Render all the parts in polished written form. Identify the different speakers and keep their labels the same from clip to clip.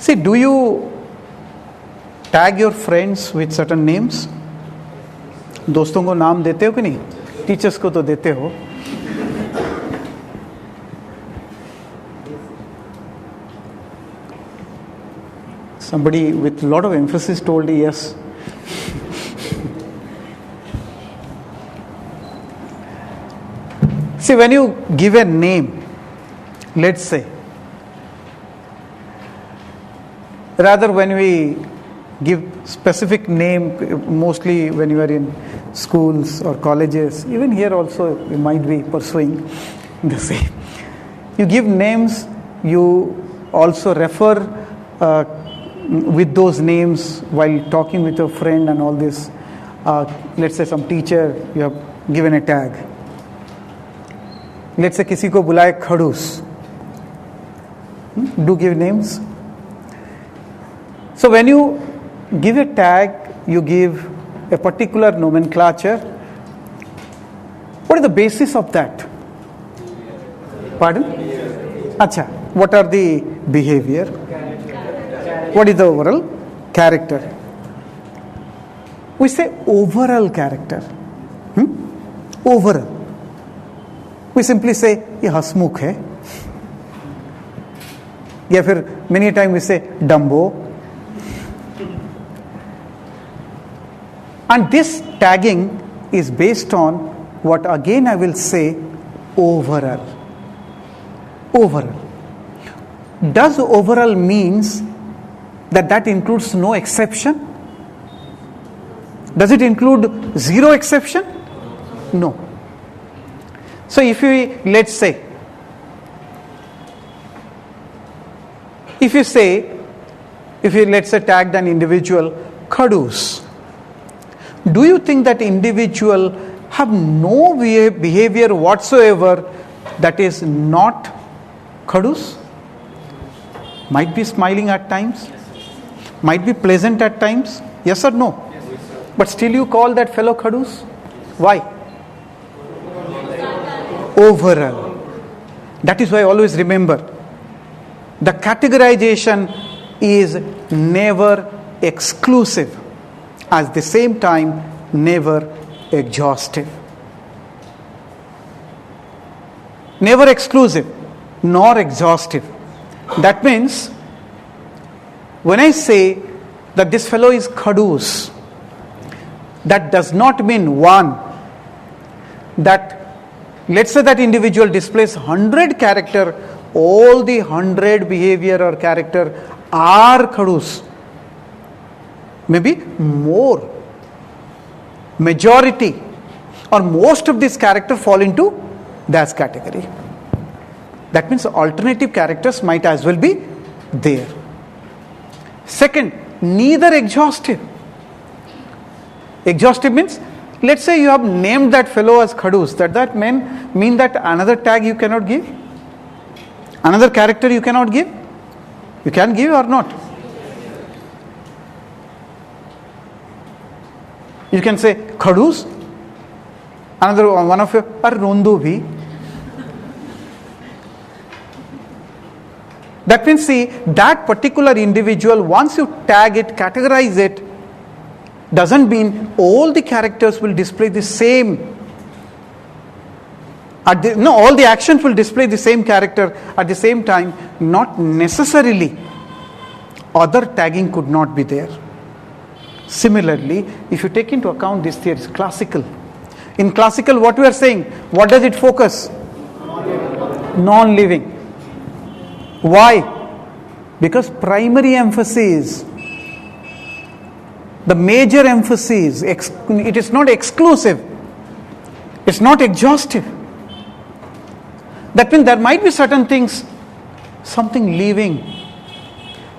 Speaker 1: See, do you tag your friends with certain names? दोस्तों को नाम देते हो कि नहीं? टीचर्स को तो देते हो. Somebody with a lot of emphasis told yes. See, when you give a name, let's say, rather when we give specific name, mostly when you are in schools or colleges, even here also you might be pursuing the same. You give names, you also refer with those names while talking with your friend and all this. Let's say some teacher, you have given a tag. Let's say किसी को बुलाए खड़ूस. Do give names. So when you give a tag, you give a particular nomenclature. What is the basis of that? Pardon? Acha. What are the behavior? What is the overall character? We say overall character. Overall. We simply say ये हंसमुख है, या फिर many times we say Dumbo. And this tagging is based on what again I will say overall. Overall. Does overall means that includes no exception? Does it include zero exception? No. So if you, let's say, if you let's say tagged an individual khadus, do you think that individual have no behavior whatsoever that is not khadus? Might be smiling at times, might be pleasant at times, yes or no? Yes, but still you call that fellow khadus? Why? Overall. That is why always remember, the categorization is never exclusive, at the same time never exhaustive. Never exclusive nor exhaustive. That means when I say that this fellow is khadus, that does not mean one, that let's say that individual displays 100 character, all the 100 behavior or character are khadus. Maybe more, majority or most of these characters fall into that category. That means alternative characters might as well be there. Second, neither exhaustive. Exhaustive means, let's say you have named that fellow as khadus. Does that mean that another tag you cannot give? Another character you cannot give? You can give or not? You can say khadus. Another one of you are rondu bhi. That means, see, that particular individual, once you tag it, categorize it, doesn't mean all the characters will display the same. All the actions will display the same character at the same time. Not necessarily. Other tagging could not be there. Similarly, if you take into account this theory, classical. In classical, what we are saying, what does it focus? Non-living. Why? Because primary emphasis, the major emphasis, it is not exclusive, it's not exhaustive. That means there might be certain things, something living.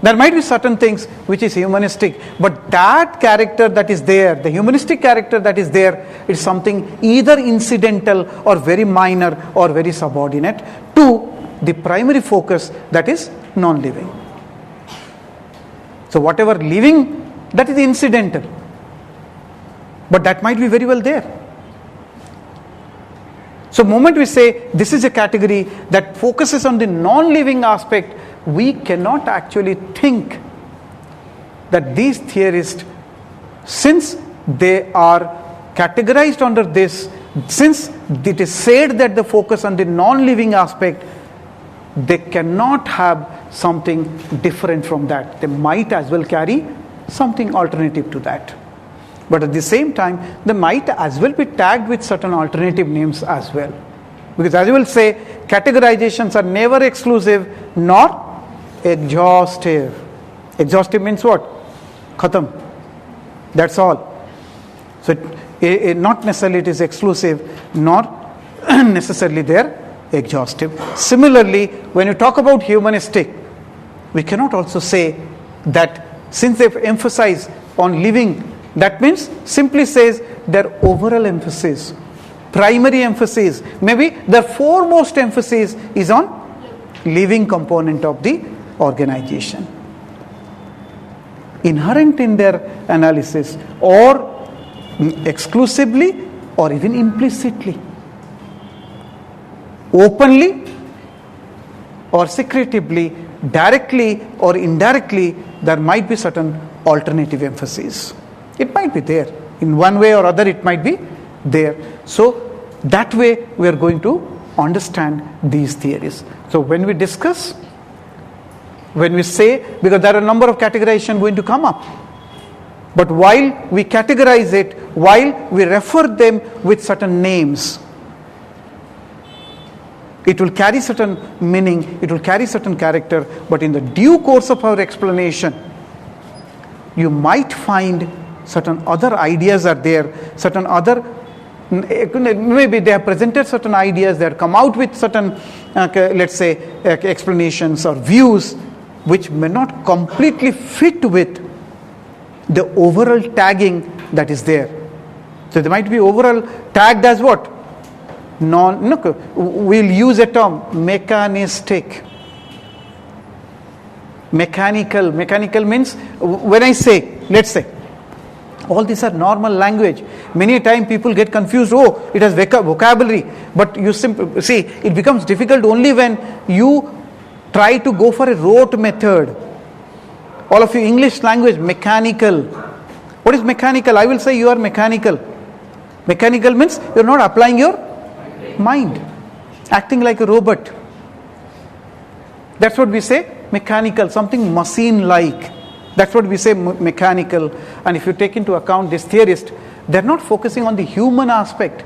Speaker 1: There might be certain things which is humanistic, but that character that is there, the humanistic character that is there, is something either incidental or very minor or very subordinate to the primary focus, that is non-living. So whatever living, that is incidental, but that might be very well there. So moment we say this is a category that focuses on the non-living aspect, we cannot actually think that these theorists, since they are categorized under this, since it is said that the focus on the non-living aspect, they cannot have something different from that. They might as well carry something alternative to that. But at the same time, they might as well be tagged with certain alternative names as well. Because as you will say, categorizations are never exclusive nor exhaustive. Exhaustive means what? Khatam. That's all. So not necessarily it is exclusive nor necessarily they're exhaustive. Similarly, when you talk about humanistic, we cannot also say that since they've emphasized on living, that means simply says their overall emphasis, primary emphasis, maybe their foremost emphasis is on living component of the organization. Inherent in their analysis, or exclusively or even implicitly, openly or secretively, directly or indirectly, there might be certain alternative emphasis. It might be there. In one way or other, it might be there. So that way we are going to understand these theories. So when we discuss, when we say, because there are a number of categorization going to come up, but while we categorize it, while we refer them with certain names, it will carry certain meaning, it will carry certain character, but in the due course of our explanation, you might find certain other ideas are there, certain other, maybe they have presented certain ideas, they have come out with certain, let's say, explanations or views, which may not completely fit with the overall tagging that is there. So they might be overall tagged as what? We'll use a term, mechanistic. Mechanical. Mechanical means, when I say, let's say, all these are normal language. Many a time people get confused, oh, it has vocabulary. But you simply, see, it becomes difficult only when you try to go for a rote method. All of you, English language, mechanical. What is mechanical? I will say you are mechanical. Mechanical means you are not applying your mind, acting like a robot. That's what we say, mechanical, something machine-like. That's what we say, mechanical. And if you take into account this theorist, they're not focusing on the human aspect.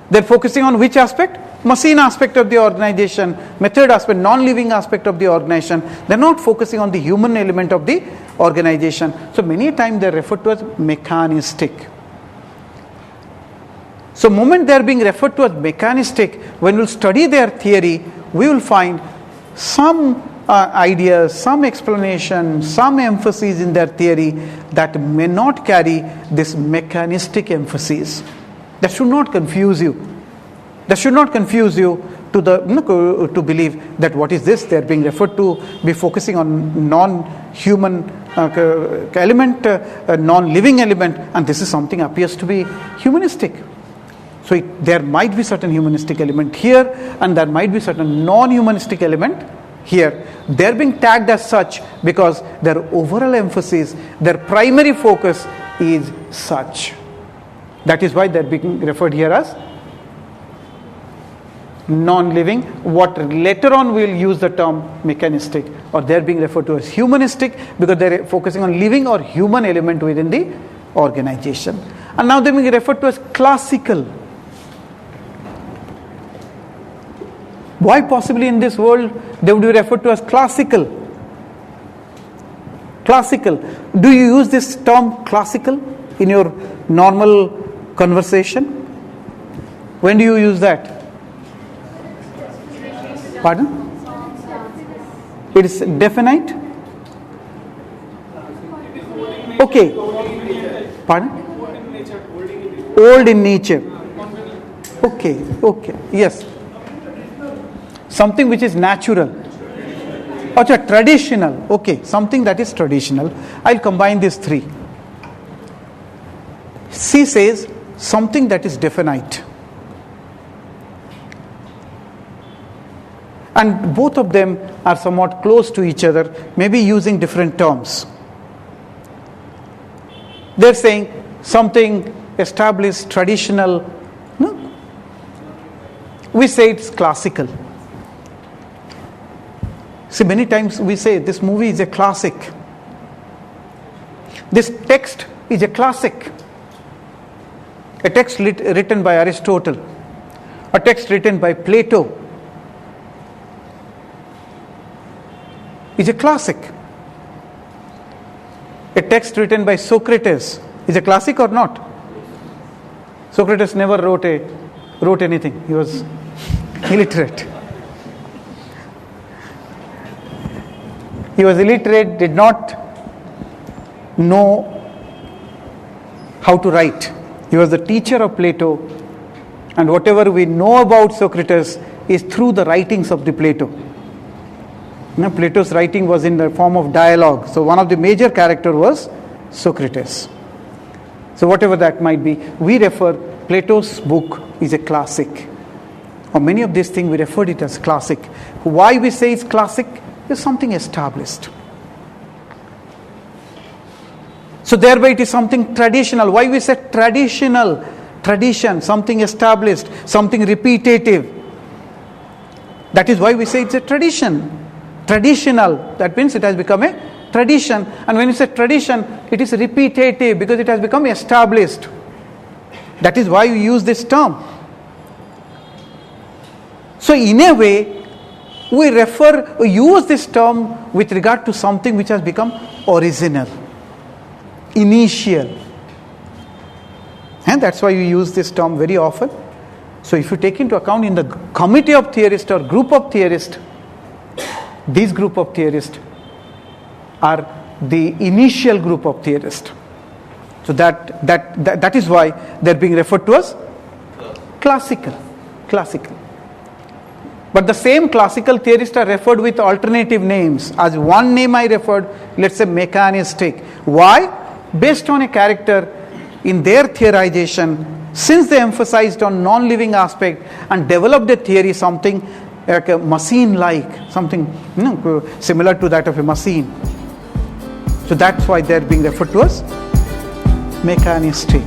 Speaker 1: They're focusing on which aspect? Machine aspect of the organization, method aspect, non-living aspect of the organization. They're not focusing on the human element of the organization. So many times they're referred to as mechanistic. So moment they're being referred to as mechanistic, when we'll study their theory, we will find some ideas, some explanation, some emphasis in their theory that may not carry this mechanistic emphasis. That should not confuse you. That should not confuse you to believe that what is this? They are being referred to be focusing on non-human element, non-living element, and this is something appears to be humanistic. So there might be certain humanistic element here, and there might be certain non-humanistic element here. They are being tagged as such because their overall emphasis, their primary focus is such. That is why they are being referred here as non-living. What later on we will use the term mechanistic, or they are being referred to as humanistic because they are focusing on living or human element within the organization. And now they are being referred to as classical. Why possibly in this world they would be referred to as classical? Classical. Do you use this term classical in your normal conversation? When do you use that? Pardon? It is definite? Okay. Pardon? Old in nature. Okay, okay, yes. Something which is natural. Achha, traditional. Okay, something that is traditional. I'll combine these three. C says something that is definite. And both of them are somewhat close to each other, maybe using different terms. They're saying something established, traditional. No? We say it's classical. See, many times we say this movie is a classic. This text is a classic. A text written by Aristotle. A text written by Plato is a classic. A text written by Socrates is a classic or not? Socrates never wrote anything. He was illiterate. He was illiterate, did not know how to write. He was the teacher of Plato, and whatever we know about Socrates is through the writings of the Plato. Plato's writing was in the form of dialogue. So one of the major characters was Socrates. So whatever that might be, we refer Plato's book is a classic. Or many of these things we referred it as classic. Why we say it's classic? Is something established. So thereby it is something traditional. Why we say traditional? Tradition, something established, something repetitive. That is why we say it's a tradition. Traditional, that means it has become a tradition. And when you say tradition, it is repetitive because it has become established. That is why we use this term. So in a way, we use this term with regard to something which has become original, initial. And that's why we use this term very often. So if you take into account in the committee of theorists or group of theorists, these group of theorists are the initial group of theorists. So that is why they're being referred to as classical. But the same classical theorists are referred with alternative names. As one name I referred, let's say mechanistic. Why? Based on a character in their theorization, since they emphasized on non-living aspect and developed a theory, something like a machine-like, something similar to that of a machine. So that's why they're being referred to as mechanistic.